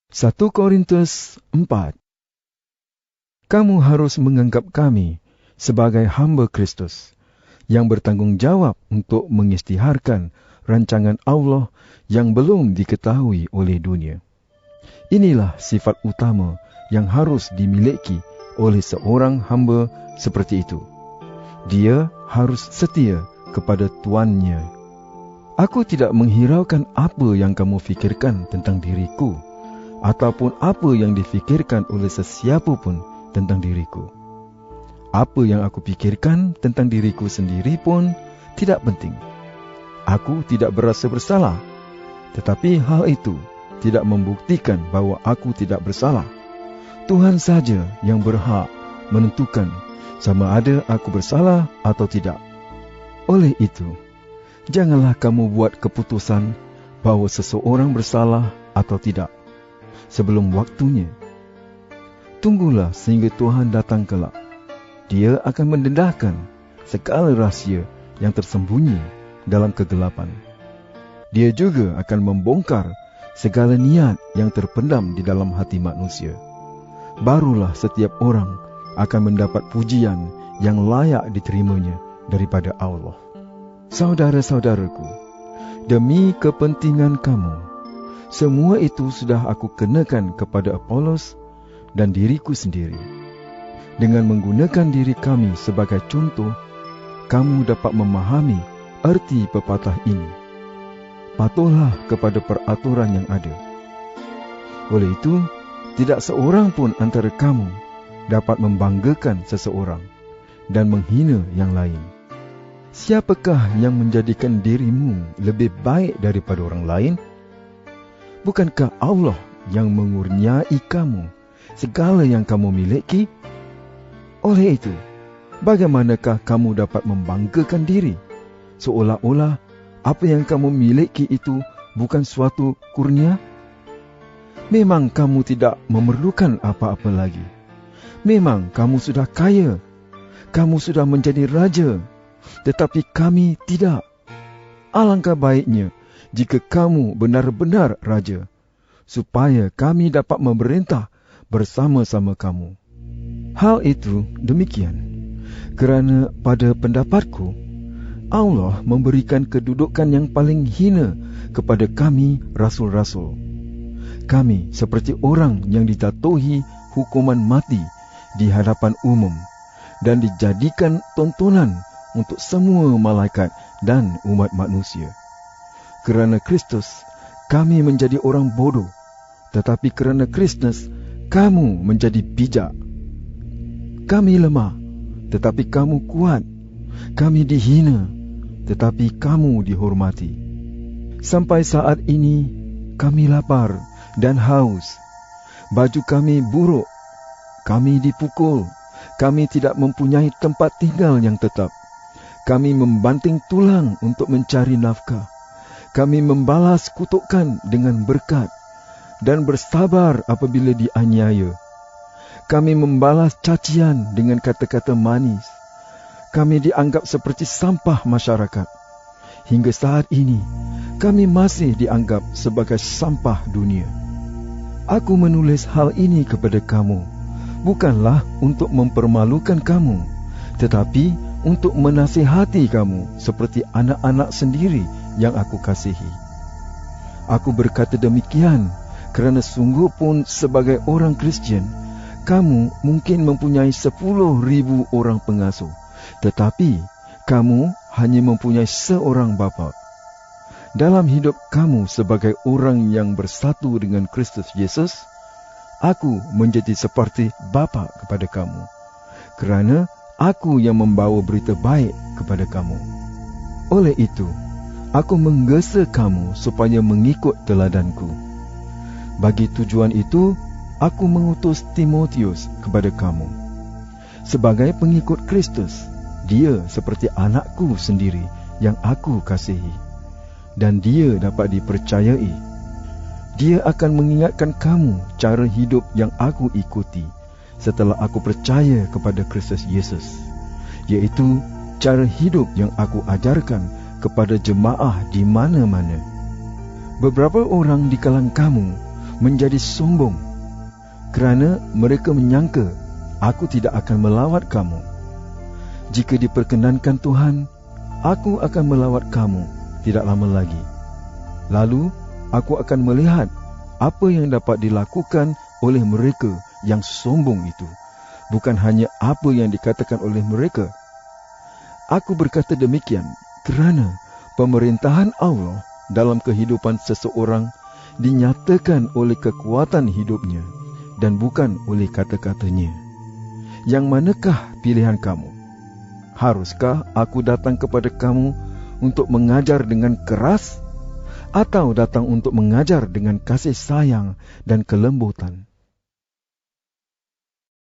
1 Korintus 4. Kamu harus menganggap kami sebagai hamba Kristus yang bertanggung jawab untuk mengisytiharkan rancangan Allah yang belum diketahui oleh dunia. Inilah sifat utama yang harus dimiliki oleh seorang hamba seperti itu. Dia harus setia kepada tuannya. Aku tidak menghiraukan apa yang kamu fikirkan tentang diriku, ataupun apa yang difikirkan oleh sesiapa pun tentang diriku. Apa yang aku pikirkan tentang diriku sendiri pun tidak penting. Aku tidak berasa bersalah, tetapi hal itu tidak membuktikan bahwa aku tidak bersalah. Tuhan saja yang berhak menentukan sama ada aku bersalah atau tidak. Oleh itu, janganlah kamu buat keputusan bahwa seseorang bersalah atau tidak sebelum waktunya. Tunggulah sehingga Tuhan datang kelak. Dia akan mendedahkan segala rahsia yang tersembunyi dalam kegelapan. Dia juga akan membongkar segala niat yang terpendam di dalam hati manusia. Barulah setiap orang akan mendapat pujian yang layak diterimanya daripada Allah. Saudara-saudaraku, demi kepentingan kamu, semua itu sudah aku kenakan kepada Apolos dan diriku sendiri. Dengan menggunakan diri kami sebagai contoh, kamu dapat memahami arti pepatah ini. Patuhlah kepada peraturan yang ada. Oleh itu, tidak seorang pun antara kamu dapat membanggakan seseorang dan menghina yang lain. Siapakah yang menjadikan dirimu lebih baik daripada orang lain? Bukankah Allah yang mengurniai kamu segala yang kamu miliki? Oleh itu, bagaimanakah kamu dapat membanggakan diri, seolah-olah apa yang kamu miliki itu bukan suatu kurnia? Memang kamu tidak memerlukan apa-apa lagi. Memang kamu sudah kaya. Kamu sudah menjadi raja. Tetapi kami tidak. Alangkah baiknya jika kamu benar-benar raja, supaya kami dapat memerintah bersama-sama kamu. Hal itu demikian, kerana pada pendapatku, Allah memberikan kedudukan yang paling hina kepada kami rasul-rasul. Kami seperti orang yang dijatuhi hukuman mati di hadapan umum dan dijadikan tontonan untuk semua malaikat dan umat manusia. Kerana Kristus, kami menjadi orang bodoh, tetapi kerana Kristus, kamu menjadi bijak. Kami lemah, tetapi kamu kuat. Kami dihina, tetapi kamu dihormati. Sampai saat ini, kami lapar dan haus. Baju kami buruk. Kami dipukul. Kami tidak mempunyai tempat tinggal yang tetap. Kami membanting tulang untuk mencari nafkah. Kami membalas kutukan dengan berkat dan bersabar apabila dianiaya. Kami membalas cacian dengan kata-kata manis. Kami dianggap seperti sampah masyarakat. Hingga saat ini, kami masih dianggap sebagai sampah dunia. Aku menulis hal ini kepada kamu, bukanlah untuk mempermalukan kamu, tetapi untuk menasihati kamu seperti anak-anak sendiri yang aku kasihi. Aku berkata demikian kerana sungguh pun sebagai orang Kristian, kamu mungkin mempunyai 10,000 orang pengasuh, tetapi kamu hanya mempunyai seorang bapa. Dalam hidup kamu sebagai orang yang bersatu dengan Kristus Yesus, aku menjadi seperti bapa kepada kamu, kerana aku yang membawa berita baik kepada kamu. Oleh itu, aku menggesa kamu supaya mengikut teladanku. Bagi tujuan itu, aku mengutus Timotius kepada kamu. Sebagai pengikut Kristus, dia seperti anakku sendiri yang aku kasihi, dan dia dapat dipercayai. Dia akan mengingatkan kamu cara hidup yang aku ikuti setelah aku percaya kepada Kristus Yesus, iaitu cara hidup yang aku ajarkan kepada jemaah di mana-mana. Beberapa orang di kalangan kamu menjadi sombong, kerana mereka menyangka aku tidak akan melawat kamu. Jika diperkenankan Tuhan, aku akan melawat kamu tidak lama lagi. Lalu aku akan melihat apa yang dapat dilakukan oleh mereka yang sombong itu, bukan hanya apa yang dikatakan oleh mereka. Aku berkata demikian kerana pemerintahan Allah dalam kehidupan seseorang dinyatakan oleh kekuatan hidupnya dan bukan oleh kata-katanya. Yang manakah pilihan kamu? Haruskah aku datang kepada kamu untuk mengajar dengan keras, atau datang untuk mengajar dengan kasih sayang dan kelembutan?